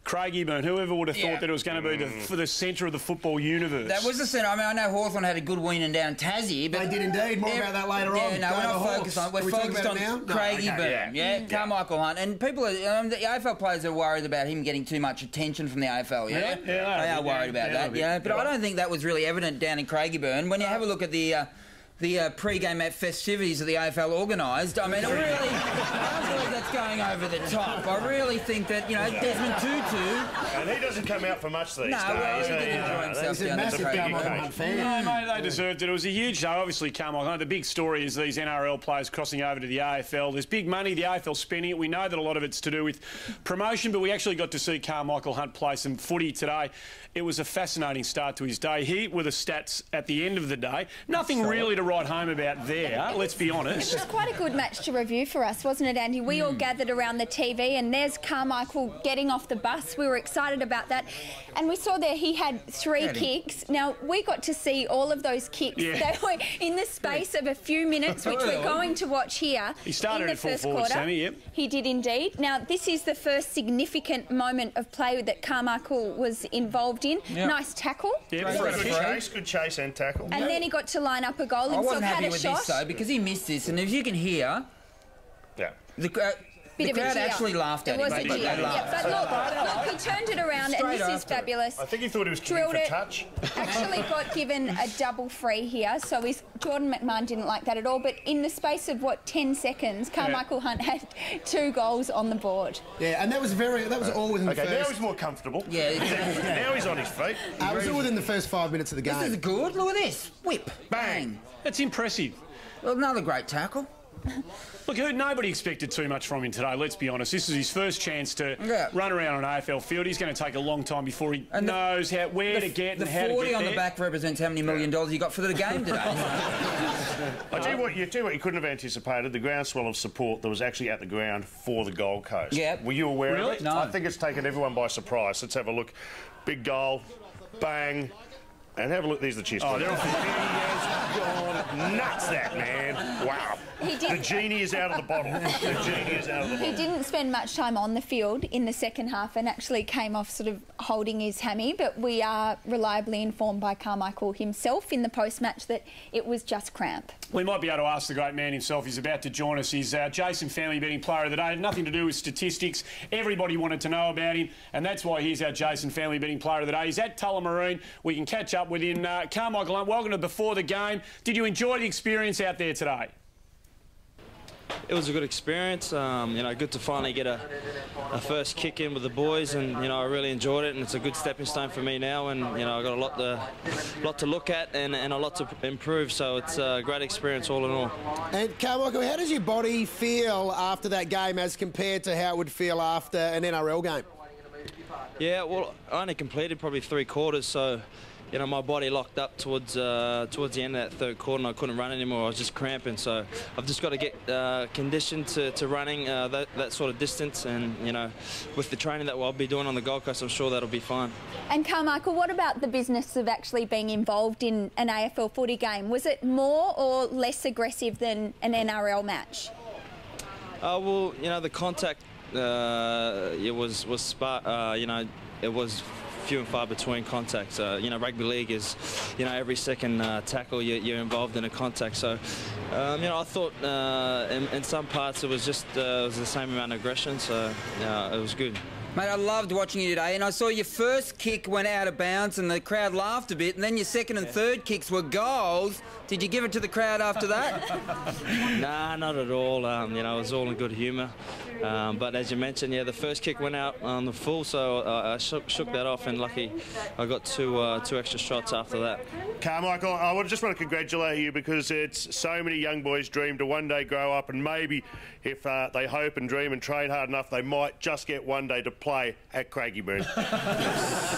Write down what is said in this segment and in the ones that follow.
Craigieburn. Whoever would have thought that it was going to be the centre of the football universe? That was the centre. I mean, I know Hawthorn had a good weaning down Tassie, but they did indeed. More about that later on. No, we're not focused on it. We're focused on Craigieburn. Karmichael Hunt. And people, the AFL players are worried about him getting too much attention from the AFL. They are worried about that. But I don't think that was really evident down in Craigieburn. When you have a look at the pre-game festivities that the AFL organised, I mean, I don't believe that's going over the top. I really think that, Desmond Tutu... And he doesn't come out for much these days. Well, he did enjoy himself. He's a massive Karmichael Hunt fan. No, mate, they deserved it. It was a huge show. Obviously, Karmichael Hunt. The big story is these NRL players crossing over to the AFL. There's big money. The AFL spending it. We know that a lot of it's to do with promotion, but we actually got to see Karmichael Hunt play some footy today. It was a fascinating start to his day. Here were the stats at the end of the day. Nothing really to write home about there, let's be honest. It was quite a good match to review for us, wasn't it, Andy? We all gathered around the TV and there's Karmichael getting off the bus. We were excited about that. And we saw there he had 3 kicks. Now, we got to see all of those kicks. They were in the space of a few minutes, which we're going to watch here. He started in the at full first forward, quarter. Sammy, He did indeed. Now, this is the first significant moment of play that Karmichael was involved in. Nice tackle. Good chase and tackle. And then he got to line up a goal himself. I wasn't happy had a with shot. this, though, because he missed this. And as you can hear, the crowd actually laughed at him. It was a cheer. But look, he turned it around, and this is fabulous. I think he thought he was kicking for touch. Actually got given a double free here, so Jordan McMahon didn't like that at all. But in the space of, 10 seconds, Karmichael Hunt had 2 goals on the board. Yeah, and that was all within the first... now he's more comfortable. Yeah. Now he's on his feet. It was all within the first 5 minutes of the game. This is good. Look at this. Whip. Bang. That's impressive. Well, another great tackle. Look, nobody expected too much from him today, let's be honest. This is his first chance to run around on an AFL field. He's going to take a long time before he knows where to get and how to get there. The 40 on the back represents how many $1 million you got for the game today. I tell you what, you couldn't have anticipated the groundswell of support that was actually at the ground for the Gold Coast. Yeah. Were you aware of it? No. I think it's taken everyone by surprise. Let's have a look. Big goal, bang. And have a look, these are the cheers. They're off. He has gone nuts, that man. Wow. The genie is out of the bottle. He didn't spend much time on the field in the second half and actually came off sort of holding his hammy, but we are reliably informed by Karmichael himself in the post-match that it was just cramp. We might be able to ask the great man himself. He's about to join us. He's our Jason Family Betting Player of the Day. It had nothing to do with statistics. Everybody wanted to know about him, and that's why he's our Jason Family Betting Player of the Day. He's at Tullamarine. We can catch up with him. Karmichael Hunt, welcome to Before the Game. Did you enjoy the experience out there today? It was a good experience. Good to finally get a first kick in with the boys, and I really enjoyed it. And it's a good stepping stone for me now. And I got a lot to look at and a lot to improve. So it's a great experience all in all. And Karmichael, how does your body feel after that game as compared to how it would feel after an NRL game? Yeah, well, I only completed probably 3 quarters, so. My body locked up towards the end of that third quarter, and I couldn't run anymore. I was just cramping, so I've just got to get conditioned to running that sort of distance, and with the training that I'll be doing on the Gold Coast, I'm sure that'll be fine. And Karmichael, what about the business of actually being involved in an AFL footy game? Was it more or less aggressive than an NRL match? Well, the contact it was few and far between contacts. Rugby league is, every second tackle you're involved in a contact. So, I thought in some parts it was just it was the same amount of aggression. So, it was good. Mate, I loved watching you today, and I saw your first kick went out of bounds and the crowd laughed a bit, and then your second and third kicks were goals. Did you give it to the crowd after that? Nah, not at all. It was all in good humour. But as you mentioned, the first kick went out on the full, so I shook that off, and lucky I got two extra shots after that. Karmichael, I just want to congratulate you, because it's so many young boys dream to one day grow up, and maybe if they hope and dream and train hard enough, they might just get one day to play at Craigieburn.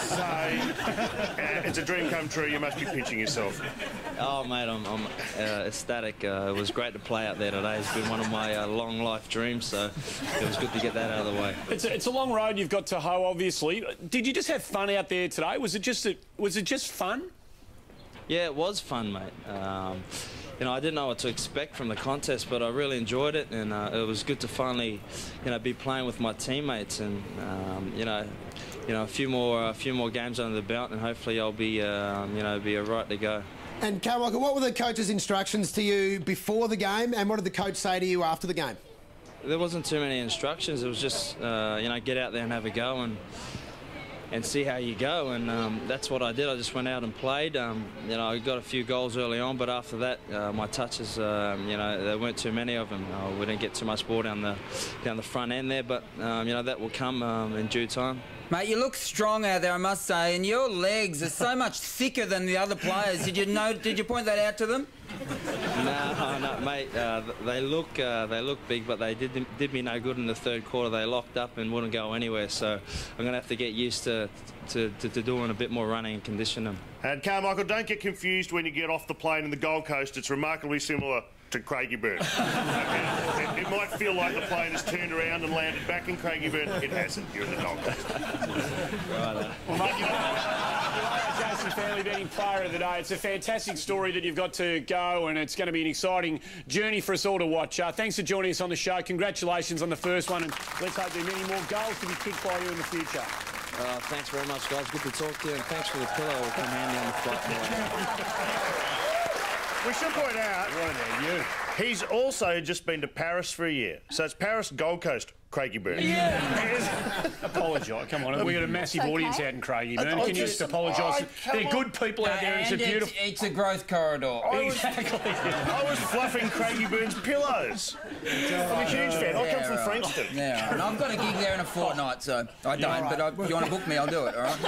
So it's a dream come true. You must be pinching yourself. Oh, mate, I'm ecstatic. It was great to play out there today. It's been one of my long life dreams, so it was good to get that out of the way. It's a long road you've got to hoe, obviously. Did you just have fun out there today? Was it just fun? Yeah, it was fun, mate. I didn't know what to expect from the contest, but I really enjoyed it, and it was good to finally, be playing with my teammates, and a few more games under the belt, and hopefully I'll be be right to go. And Karmichael, what were the coach's instructions to you before the game, and what did the coach say to you after the game? There wasn't too many instructions. It was just get out there and have a go and see how you go, and that's what I did. I just went out and played. I got a few goals early on, but after that, my touches, there weren't too many of them. We didn't get too much ball down the front end there, but that will come in due time. Mate, you look strong out there, I must say, and your legs are so much thicker than the other players. Did you point that out to them? No, mate. They look big, but they did me no good in the third quarter. They locked up and wouldn't go anywhere. So I'm going to have to get used to doing a bit more running and condition them. And Karmichael, don't get confused when you get off the plane in the Gold Coast. It's remarkably similar to Craigieburn. It might feel like the plane has turned around and landed back in Craigieburn. It hasn't. You're in the Gold Coast. Well, mate, you are the Jason Family Betting Player of the Day. It's a fantastic story that you've got to go, and it's going to be an exciting journey for us all to watch. Thanks for joining us on the show. Congratulations on the first one, and let's hope there are many more goals to be kicked by you in the future. Thanks very much, guys. Good to talk to you, and thanks for the pillow. Will come handy on the flight. We should point out, he's also just been to Paris for a year. So it's Paris, Gold Coast, Craigieburn. Yeah. Apologise. Come on, we've got a massive audience out in Craigieburn. Can you just apologise? They're good people out there. It's a beautiful... It's a growth corridor. Exactly. I was fluffing Craigieburn's pillows. I'm a huge fan. I come from Frankston. Yeah, and I've got a gig there in a fortnight, so I don't. But if you want to book me, I'll do it, all right?